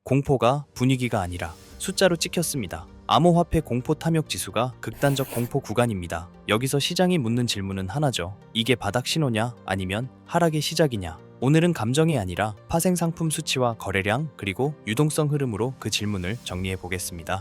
공포가 분위기가 아니라 숫자로 찍혔습니다. 암호화폐 공포 탐욕 지수가 극단적 공포 구간입니다. 여기서 시장이 묻는 질문은 하나죠. 이게 바닥 신호냐 아니면 하락의 시작이냐? 오늘은 감정이 아니라 파생 상품 수치와 거래량 그리고 유동성 흐름으로 그 질문을 정리해 보겠습니다.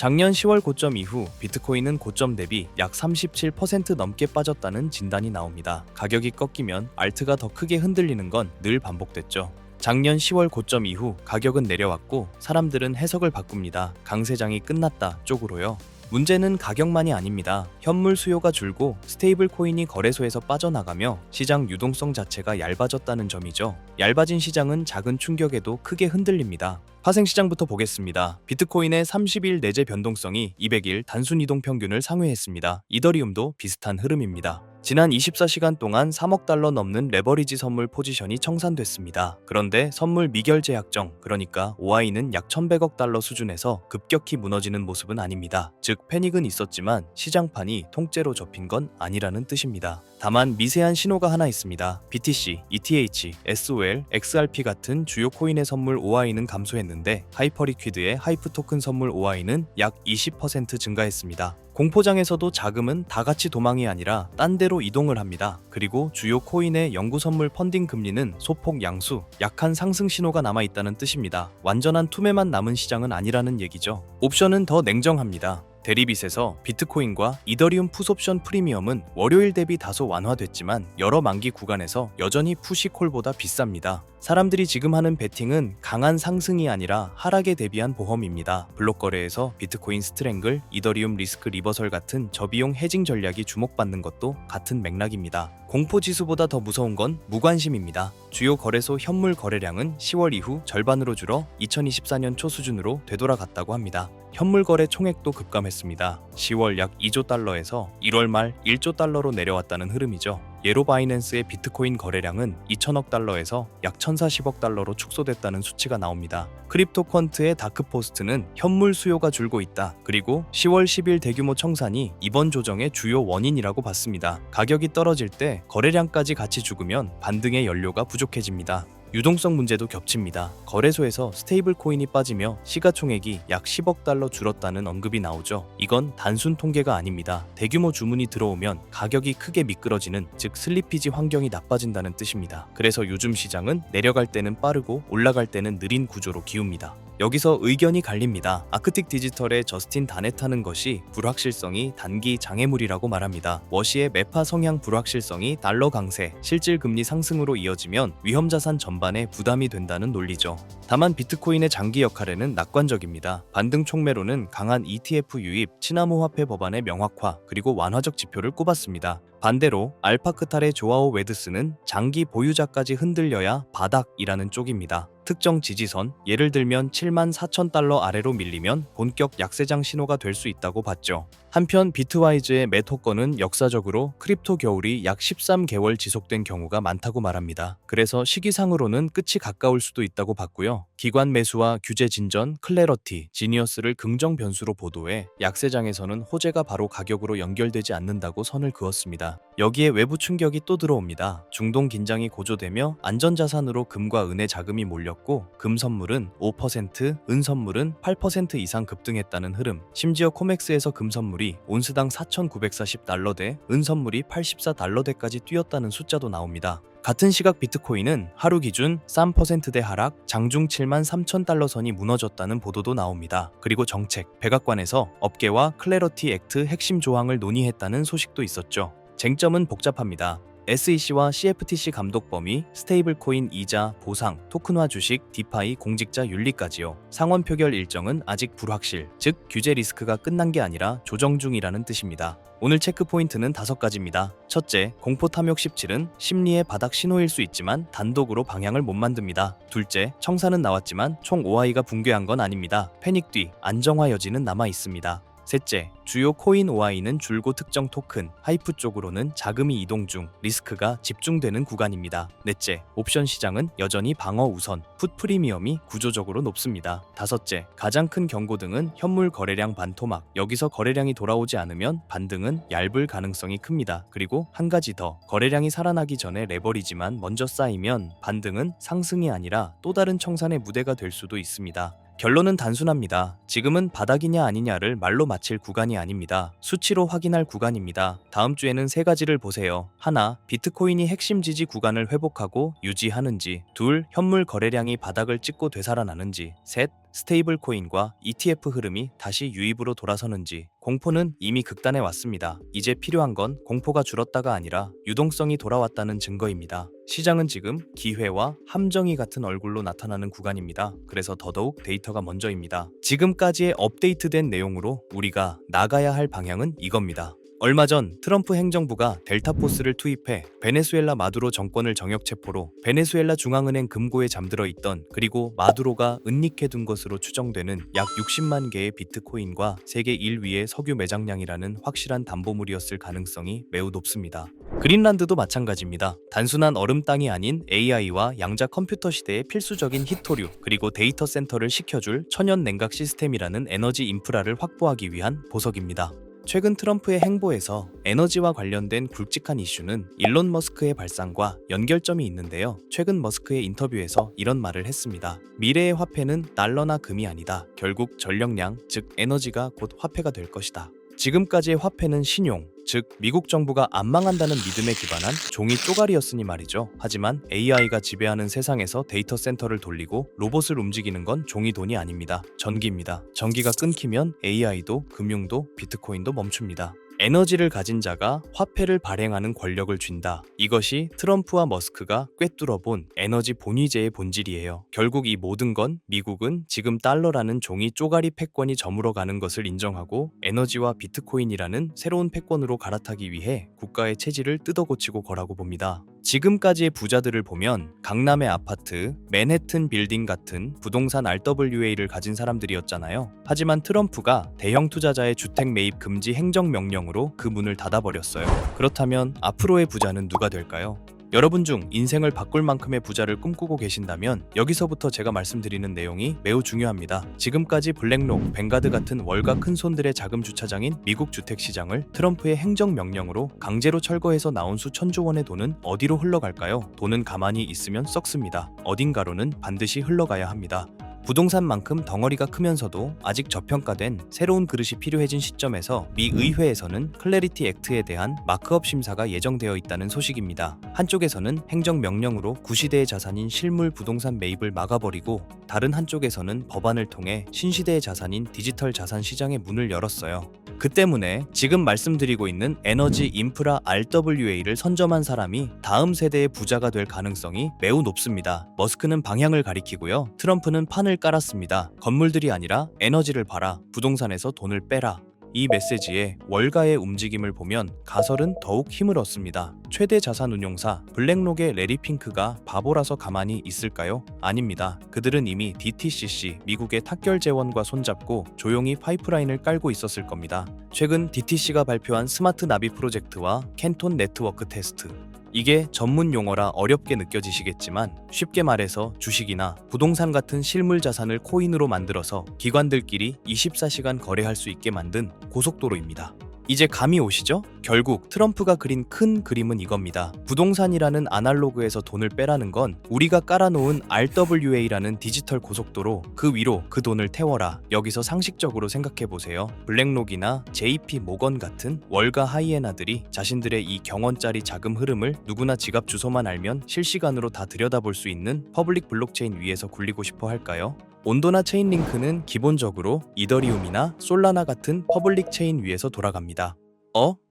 작년 10월 고점 이후 비트코인은 고점 대비 약 37% 넘게 빠졌다는 진단이 나옵니다. 가격이 꺾이면 알트가 더 크게 흔들리는 건 늘 반복됐죠. 작년 10월 고점 이후 가격은 내려왔고 사람들은 해석을 바꿉니다. 강세장이 끝났다 쪽으로요. 문제는 가격만이 아닙니다. 현물 수요가 줄고 스테이블 코인이 거래소에서 빠져나가며 시장 유동성 자체가 얇아졌다는 점이죠. 얇아진 시장은 작은 충격에도 크게 흔들립니다. 파생시장부터 보겠습니다. 비트코인의 30일 내재 변동성이 200일 단순 이동 평균을 상회했습니다. 이더리움도 비슷한 흐름입니다. 지난 24시간 동안 3억 달러 넘는 레버리지 선물 포지션이 청산됐습니다. 그런데 선물 미결 제약정, 그러니까 OI는 약 1100억 달러 수준에서 급격히 무너지는 모습은 아닙니다. 즉 패닉은 있었지만 시장판이 통째로 접힌 건 아니라는 뜻입니다. 다만 미세한 신호가 하나 있습니다. BTC, ETH, SOL, XRP 같은 주요 코인의 선물 OI는 감소했는데 하이퍼리퀴드의 하이프 토큰 선물 OI는 약 20% 증가했습니다. 공포장에서도 자금은 다 같이 도망이 아니라 딴 데로 이동을 합니다. 그리고 주요 코인의 영구 선물 펀딩 금리는 소폭 양수, 약한 상승 신호가 남아있다는 뜻입니다. 완전한 투매만 남은 시장은 아니라는 얘기죠. 옵션은 더 냉정합니다. 대리빗에서 비트코인과 이더리움 풋옵션 프리미엄은 월요일 대비 다소 완화됐지만 여러 만기 구간에서 여전히 푸시콜보다 비쌉니다. 사람들이 지금 하는 베팅은 강한 상승이 아니라 하락에 대비한 보험입니다. 블록 거래에서 비트코인 스트랭글, 이더리움 리스크 리버설 같은 저비용 해징 전략이 주목받는 것도 같은 맥락입니다. 공포 지수보다 더 무서운 건 무관심입니다. 주요 거래소 현물 거래량은 10월 이후 절반으로 줄어 2024년 초 수준으로 되돌아갔다고 합니다. 현물 거래 총액도 급감했습니다. 10월 약 2조 달러에서 1월 말 1조 달러로 내려왔다는 흐름이죠. 예로 바이낸스의 비트코인 거래량은 2천억 달러에서 약 1,040억 달러로 축소됐다는 수치가 나옵니다. 크립토 퀀트의 다크포스트는 현물 수요가 줄고 있다. 그리고 10월 10일 대규모 청산이 이번 조정의 주요 원인이라고 봤습니다. 가격이 떨어질 때 거래량까지 같이 죽으면 반등의 연료가 부족해집니다. 유동성 문제도 겹칩니다. 거래소에서 스테이블 코인이 빠지며 시가총액이 약 10억 달러 줄었다는 언급이 나오죠. 이건 단순 통계가 아닙니다. 대규모 주문이 들어오면 가격이 크게 미끄러지는, 즉 슬리피지 환경이 나빠진다는 뜻입니다. 그래서 요즘 시장은 내려갈 때는 빠르고 올라갈 때는 느린 구조로 기웁니다. 여기서 의견이 갈립니다. 아크틱 디지털의 저스틴 다넷하는 것이 불확실성이 단기 장애물이라고 말합니다. 워시의 매파 성향 불확실성이 달러 강세, 실질 금리 상승으로 이어지면 위험자산 전반에 부담이 된다는 논리죠. 다만 비트코인의 장기 역할에는 낙관적입니다. 반등 촉매로는 강한 ETF 유입, 친암호화폐 법안의 명확화, 그리고 완화적 지표를 꼽았습니다. 반대로 알파크탈의 조아오 웨드스는 장기 보유자까지 흔들려야 바닥이라는 쪽입니다. 특정 지지선, 예를 들면 74,000달러 아래로 밀리면 본격 약세장 신호가 될 수 있다고 봤죠. 한편 비트와이즈의 매토건은 역사적으로 크립토 겨울이 약 13개월 지속된 경우가 많다고 말합니다. 그래서 시기상으로는 끝이 가까울 수도 있다고 봤고요. 기관 매수와 규제 진전, 클래러티, 지니어스를 긍정 변수로 보도해 약세장에서는 호재가 바로 가격으로 연결되지 않는다고 선을 그었습니다. 여기에 외부 충격이 또 들어옵니다. 중동 긴장이 고조되며 안전자산으로 금과 은의 자금이 몰렸고 금 선물은 5%, 은 선물은 8% 이상 급등했다는 흐름. 심지어 코맥스에서 금 선물이 온스당 4,940달러대, 은 선물이 84달러대까지 뛰었다는 숫자도 나옵니다. 같은 시각 비트코인은 하루 기준 3%대 하락, 장중 73,000달러 선이 무너졌다는 보도도 나옵니다. 그리고 정책, 백악관에서 업계와 클래러티 액트 핵심 조항을 논의했다는 소식도 있었죠. 쟁점은 복잡합니다. SEC와 CFTC 감독 범위, 스테이블 코인 이자, 보상, 토큰화 주식, 디파이, 공직자 윤리까지요. 상원 표결 일정은 아직 불확실, 즉 규제 리스크가 끝난 게 아니라 조정 중이라는 뜻입니다. 오늘 체크 포인트는 5가지입니다. 첫째, 공포 탐욕 17은 심리의 바닥 신호일 수 있지만 단독으로 방향을 못 만듭니다. 둘째, 청산은 나왔지만 총 OI가 붕괴한 건 아닙니다. 패닉 뒤 안정화 여지는 남아 있습니다. 셋째, 주요 코인 OI는 줄고 특정 토큰, 하이프 쪽으로는 자금이 이동 중 리스크가 집중되는 구간입니다. 넷째, 옵션 시장은 여전히 방어 우선, 풋 프리미엄이 구조적으로 높습니다. 다섯째, 가장 큰 경고등은 현물 거래량 반토막, 여기서 거래량이 돌아오지 않으면 반등은 얇을 가능성이 큽니다. 그리고 한 가지 더, 거래량이 살아나기 전에 레버리지만 먼저 쌓이면 반등은 상승이 아니라 또 다른 청산의 무대가 될 수도 있습니다. 결론은 단순합니다. 지금은 바닥이냐 아니냐를 말로 맞힐 구간이 아닙니다. 수치로 확인할 구간입니다. 다음 주에는 세 가지를 보세요. 하나, 비트코인이 핵심 지지 구간을 회복하고 유지하는지. 둘, 현물 거래량이 바닥을 찍고 되살아나는지. 셋, 스테이블 코인과 ETF 흐름이 다시 유입으로 돌아서는지. 공포는 이미 극단에 왔습니다. 이제 필요한 건 공포가 줄었다가 아니라 유동성이 돌아왔다는 증거입니다. 시장은 지금 기회와 함정이 같은 얼굴로 나타나는 구간입니다. 그래서 더더욱 데이터가 먼저입니다. 지금까지의 업데이트된 내용으로 우리가 나가야 할 방향은 이겁니다. 얼마 전 트럼프 행정부가 델타포스를 투입해 베네수엘라 마두로 정권을 정역 체포로 베네수엘라 중앙은행 금고에 잠들어 있던, 그리고 마두로가 은닉해둔 것으로 추정되는 약 60만 개의 비트코인과 세계 1위의 석유 매장량이라는 확실한 담보물이었을 가능성이 매우 높습니다. 그린란드도 마찬가지입니다. 단순한 얼음 땅이 아닌 AI와 양자 컴퓨터 시대의 필수적인 히토류, 그리고 데이터 센터를 식혀줄 천연 냉각 시스템이라는 에너지 인프라를 확보하기 위한 보석입니다. 최근 트럼프의 행보에서 에너지와 관련된 굵직한 이슈는 일론 머스크의 발상과 연결점이 있는데요. 최근 머스크의 인터뷰에서 이런 말을 했습니다. 미래의 화폐는 달러나 금이 아니다. 결국 전력량, 즉 에너지가 곧 화폐가 될 것이다. 지금까지의 화폐는 신용, 즉 미국 정부가 안 망한다는 믿음에 기반한 종이 쪼가리였으니 말이죠. 하지만 AI가 지배하는 세상에서 데이터 센터를 돌리고 로봇을 움직이는 건 종이 돈이 아닙니다. 전기입니다. 전기가 끊기면 AI도, 금융도, 비트코인도 멈춥니다. 에너지를 가진 자가 화폐를 발행하는 권력을 쥔다. 이것이 트럼프와 머스크가 꿰뚫어본 에너지 본위제의 본질이에요. 결국 이 모든 건 미국은 지금 달러라는 종이 쪼가리 패권이 저물어가는 것을 인정하고 에너지와 비트코인이라는 새로운 패권으로 갈아타기 위해 국가의 체질을 뜯어고치고 거라고 봅니다. 지금까지의 부자들을 보면 강남의 아파트, 맨해튼 빌딩 같은 부동산 RWA를 가진 사람들이었잖아요. 하지만 트럼프가 대형 투자자의 주택 매입 금지 행정명령으로 그 문을 닫아버렸어요. 그렇다면 앞으로의 부자는 누가 될까요? 여러분 중 인생을 바꿀 만큼의 부자를 꿈꾸고 계신다면 여기서부터 제가 말씀드리는 내용이 매우 중요합니다. 지금까지 블랙록, 뱅가드 같은 월가 큰손들의 자금 주차장인 미국 주택시장을 트럼프의 행정명령으로 강제로 철거해서 나온 수천조 원의 돈은 어디로 흘러갈까요? 돈은 가만히 있으면 썩습니다. 어딘가로는 반드시 흘러가야 합니다. 부동산만큼 덩어리가 크면서도 아직 저평가된 새로운 그릇이 필요해진 시점에서 미 의회에서는 클래리티 액트에 대한 마크업 심사가 예정되어 있다는 소식입니다. 한쪽에서는 행정명령으로 구시대의 자산인 실물 부동산 매입을 막아버리고, 다른 한쪽에서는 법안을 통해 신시대의 자산인 디지털 자산 시장의 문을 열었어요. 그 때문에 지금 말씀드리고 있는 에너지 인프라 RWA를 선점한 사람이 다음 세대의 부자가 될 가능성이 매우 높습니다. 머스크는 방향을 가리키고요. 트럼프는 판을 깔았습니다. 건물들이 아니라 에너지를 봐라. 부동산에서 돈을 빼라. 이 메시지에 월가의 움직임을 보면 가설은 더욱 힘을 얻습니다. 최대 자산운용사 블랙록의 레리 핑크가 바보라서 가만히 있을까요? 아닙니다. 그들은 이미 DTCC, 미국의 탁결 재원과 손잡고 조용히 파이프라인을 깔고 있었을 겁니다. 최근 DTC가 발표한 스마트 나비 프로젝트와 캔톤 네트워크 테스트, 이게 전문 용어라 어렵게 느껴지시겠지만 쉽게 말해서 주식이나 부동산 같은 실물 자산을 코인으로 만들어서 기관들끼리 24시간 거래할 수 있게 만든 고속도로입니다. 이제 감이 오시죠? 결국 트럼프가 그린 큰 그림은 이겁니다. 부동산이라는 아날로그에서 돈을 빼라는 건 우리가 깔아놓은 RWA라는 디지털 고속도로, 그 위로 그 돈을 태워라. 여기서 상식적으로 생각해보세요. 블랙록이나 JP 모건 같은 월가 하이에나들이 자신들의 이 경원짜리 자금 흐름을 누구나 지갑 주소만 알면 실시간으로 다 들여다볼 수 있는 퍼블릭 블록체인 위에서 굴리고 싶어 할까요? 온도나 체인링크는 기본적으로 이더리움이나 솔라나 같은 퍼블릭 체인 위에서 돌아갑니다.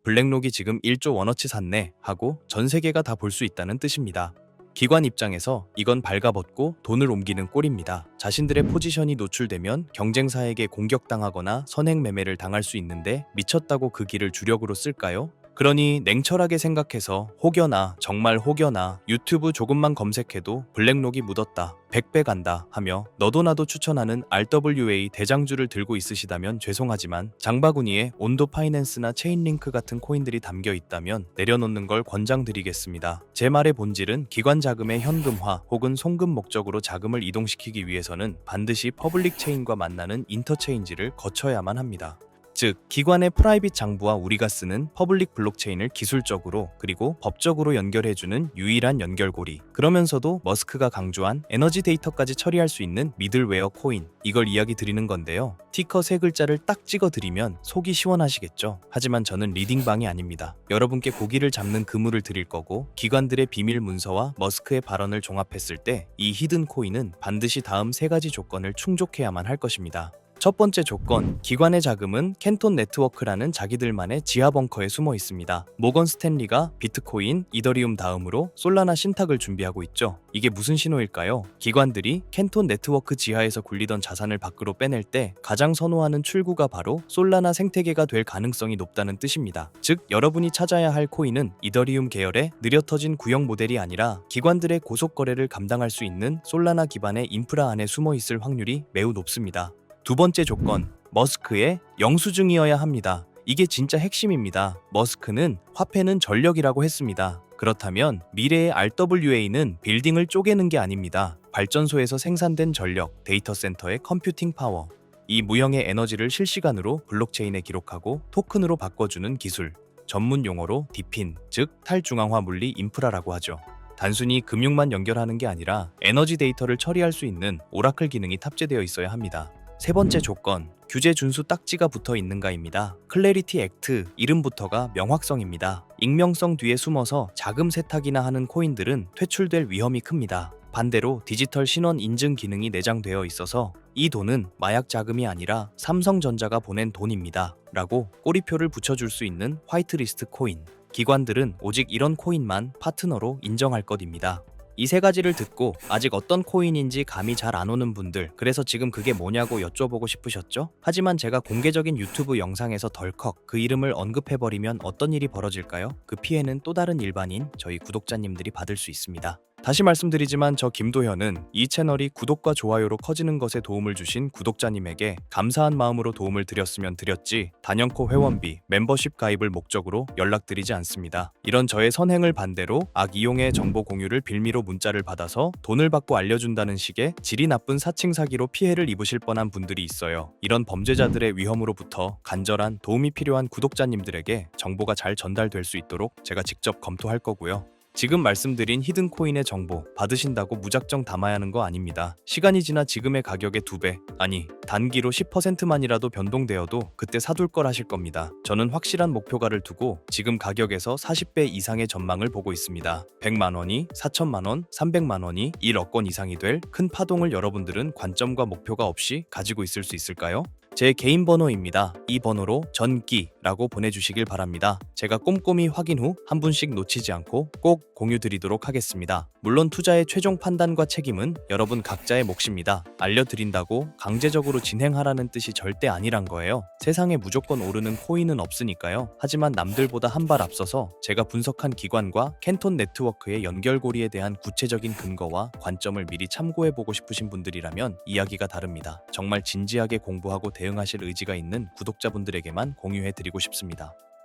블랙록이 지금 1조 원어치 샀네 하고 전 세계가 다 볼 수 있다는 뜻입니다. 기관 입장에서 이건 발가벗고 돈을 옮기는 꼴입니다. 자신들의 포지션이 노출되면 경쟁사에게 공격당하거나 선행매매를 당할 수 있는데 미쳤다고 그 길을 주력으로 쓸까요? 그러니 냉철하게 생각해서 혹여나 정말 혹여나 유튜브 조금만 검색해도 블랙록이 묻었다, 100배 간다 하며 너도 나도 추천하는 RWA 대장주를 들고 있으시다면 죄송하지만 장바구니에 온도 파이낸스나 체인링크 같은 코인들이 담겨 있다면 내려놓는 걸 권장드리겠습니다. 제 말의 본질은 기관 자금의 현금화 혹은 송금 목적으로 자금을 이동시키기 위해서는 반드시 퍼블릭 체인과 만나는 인터체인지를 거쳐야만 합니다. 즉, 기관의 프라이빗 장부와 우리가 쓰는 퍼블릭 블록체인을 기술적으로 그리고 법적으로 연결해주는 유일한 연결고리. 그러면서도 머스크가 강조한 에너지 데이터까지 처리할 수 있는 미들웨어 코인. 이걸 이야기 드리는 건데요. 티커 세 글자를 딱 찍어드리면 속이 시원하시겠죠? 하지만 저는 리딩방이 아닙니다. 여러분께 고기를 잡는 그물을 드릴 거고 기관들의 비밀 문서와 머스크의 발언을 종합했을 때 이 히든 코인은 반드시 다음 세 가지 조건을 충족해야만 할 것입니다. 첫 번째 조건, 기관의 자금은 캔톤 네트워크라는 자기들만의 지하 벙커에 숨어 있습니다. 모건 스탠리가 비트코인, 이더리움 다음으로 솔라나 신탁을 준비하고 있죠. 이게 무슨 신호일까요? 기관들이 캔톤 네트워크 지하에서 굴리던 자산을 밖으로 빼낼 때 가장 선호하는 출구가 바로 솔라나 생태계가 될 가능성이 높다는 뜻입니다. 즉, 여러분이 찾아야 할 코인은 이더리움 계열의 느려 터진 구형 모델이 아니라 기관들의 고속 거래를 감당할 수 있는 솔라나 기반의 인프라 안에 숨어 있을 확률이 매우 높습니다. 두 번째 조건, 머스크의 영수증이어야 합니다. 이게 진짜 핵심입니다. 머스크는 화폐는 전력이라고 했습니다. 그렇다면 미래의 RWA는 빌딩을 쪼개는 게 아닙니다. 발전소에서 생산된 전력, 데이터 센터의 컴퓨팅 파워, 이 무형의 에너지를 실시간으로 블록체인에 기록하고 토큰으로 바꿔주는 기술, 전문 용어로 디핀, 즉 탈중앙화 물리 인프라라고 하죠. 단순히 금융만 연결하는 게 아니라 에너지 데이터를 처리할 수 있는 오라클 기능이 탑재되어 있어야 합니다. 세 번째 조건, 규제 준수 딱지가 붙어 있는가입니다. 클래리티 액트, 이름부터가 명확성입니다. 익명성 뒤에 숨어서 자금 세탁이나 하는 코인들은 퇴출될 위험이 큽니다. 반대로 디지털 신원 인증 기능이 내장되어 있어서 이 돈은 마약 자금이 아니라 삼성전자가 보낸 돈입니다. 라고 꼬리표를 붙여줄 수 있는 화이트리스트 코인. 기관들은 오직 이런 코인만 파트너로 인정할 것입니다. 이 세 가지를 듣고 아직 어떤 코인인지 감이 잘 안 오는 분들, 그래서 지금 그게 뭐냐고 여쭤보고 싶으셨죠? 하지만 제가 공개적인 유튜브 영상에서 덜컥 그 이름을 언급해버리면 어떤 일이 벌어질까요? 그 피해는 또 다른 일반인, 저희 구독자님들이 받을 수 있습니다. 다시 말씀드리지만 저 김도현은 이 채널이 구독과 좋아요로 커지는 것에 도움을 주신 구독자님에게 감사한 마음으로 도움을 드렸으면 드렸지 단연코 회원비, 멤버십 가입을 목적으로 연락드리지 않습니다. 이런 저의 선행을 반대로 악이용의 정보 공유를 빌미로 문자를 받아서 돈을 받고 알려준다는 식의 질이 나쁜 사칭 사기로 피해를 입으실 뻔한 분들이 있어요. 이런 범죄자들의 위험으로부터 간절한 도움이 필요한 구독자님들에게 정보가 잘 전달될 수 있도록 제가 직접 검토할 거고요. 지금 말씀드린 히든코인의 정보 받으신다고 무작정 담아야 하는 거 아닙니다. 시간이 지나 지금의 가격의 2배, 아니 단기로 10%만이라도 변동되어도 그때 사둘 걸 하실 겁니다. 저는 확실한 목표가를 두고 지금 가격에서 40배 이상의 전망을 보고 있습니다. 100만 원이 4천만 원, 300만 원이 1억 원 이상이 될 큰 파동을 여러분들은 관점과 목표가 없이 가지고 있을 수 있을까요? 제 개인 번호입니다. 이 번호로 전기라고 보내주시길 바랍니다. 제가 꼼꼼히 확인 후 한 분씩 놓치지 않고 꼭 공유드리도록 하겠습니다. 물론 투자의 최종 판단과 책임은 여러분 각자의 몫입니다. 알려드린다고 강제적으로 진행하라는 뜻이 절대 아니란 거예요. 세상에 무조건 오르는 코인은 없으니까요. 하지만 남들보다 한 발 앞서서 제가 분석한 기관과 캔톤 네트워크의 연결고리에 대한 구체적인 근거와 관점을 미리 참고해보고 싶으신 분들이라면 이야기가 다릅니다. 정말 진지하게 공부하고 대응하실 의지가 있는 구독자분들에게만 공유해드리고 싶습니다.